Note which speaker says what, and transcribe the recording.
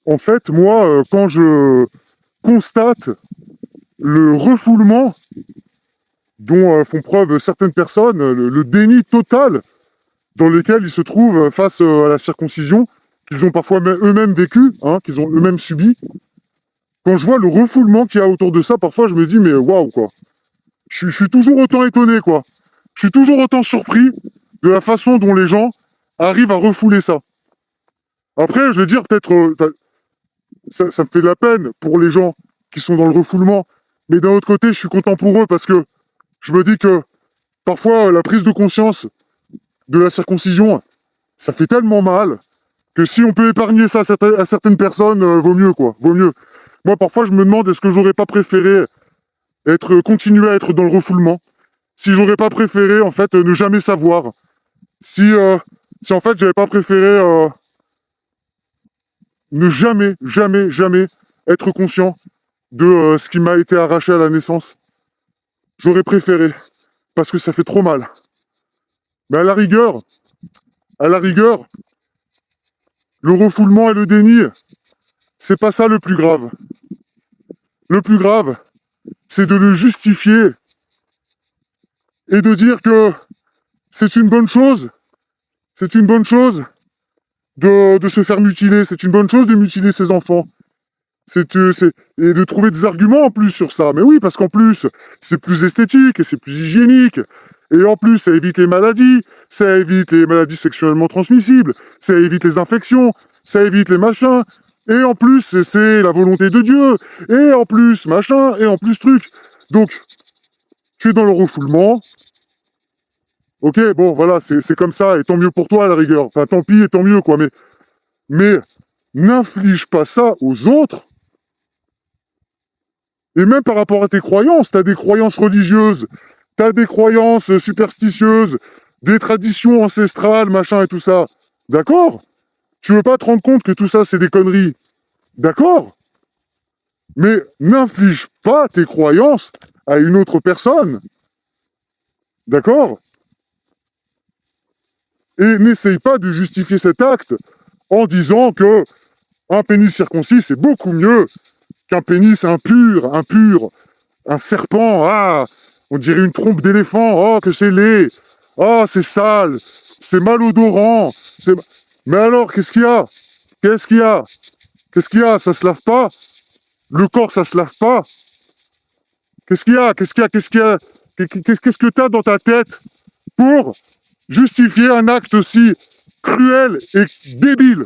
Speaker 1: En fait, moi, quand je constate le refoulement dont font preuve certaines personnes, le déni total dans lequel ils se trouvent face à la circoncision, qu'ils ont parfois eux-mêmes vécu, hein, qu'ils ont eux-mêmes subi. Quand je vois le refoulement qu'il y a autour de ça, parfois je me dis, mais waouh, quoi. Je suis toujours autant étonné, quoi. Je suis toujours autant surpris de la façon dont les gens arrivent à refouler ça. Après, je vais dire, peut-être, ça me fait de la peine pour les gens qui sont dans le refoulement, mais d'un autre côté, je suis content pour eux parce que je me dis que parfois, la prise de conscience de la circoncision, ça fait tellement mal que si on peut épargner ça à certaines personnes, vaut mieux, quoi. Vaut mieux. Moi, parfois, je me demande, est-ce que j'aurais pas préféré continuer à être dans le refoulement? Si j'aurais pas préféré, en fait, ne jamais savoir? Si, si en fait, j'avais pas préféré ne jamais, jamais, jamais être conscient de ce qui m'a été arraché à la naissance? J'aurais préféré, parce que ça fait trop mal. Mais à la rigueur, le refoulement et le déni, c'est pas ça le plus grave. Le plus grave, c'est de le justifier et de dire que c'est une bonne chose. C'est une bonne chose de se faire mutiler. C'est une bonne chose de mutiler ses enfants. Et de trouver des arguments en plus sur ça. Mais oui, parce qu'en plus, c'est plus esthétique et c'est plus hygiénique. Et en plus, ça évite les maladies, ça évite les maladies sexuellement transmissibles, ça évite les infections, ça évite les machins. Et en plus, c'est la volonté de Dieu. Et en plus, machin, et en plus, truc. Donc, tu es dans le refoulement. Ok, bon, voilà, c'est comme ça, et tant mieux pour toi à la rigueur. Enfin, tant pis et tant mieux, quoi. Mais n'inflige pas ça aux autres. Et même par rapport à tes croyances, tu as des croyances religieuses, tu as des croyances superstitieuses, des traditions ancestrales, machin et tout ça. D'accord? Tu veux pas te rendre compte que tout ça, c'est des conneries. D'accord? Mais n'inflige pas tes croyances à une autre personne. D'accord? Et n'essaye pas de justifier cet acte en disant que un pénis circoncis, c'est beaucoup mieux qu'un pénis impur, un serpent, ah, on dirait une trompe d'éléphant, oh, que c'est laid, oh, c'est sale, c'est malodorant. Mais alors, qu'est-ce qu'il y a? Qu'est-ce qu'il y a? Qu'est-ce qu'il y a? Ça se lave pas? Le corps, ça se lave pas? Qu'est-ce qu'il y a? Qu'est-ce qu'il y a? Qu'est-ce qu'il y a? Qu'est-ce que tu as dans ta tête pour justifier un acte aussi cruel et débile?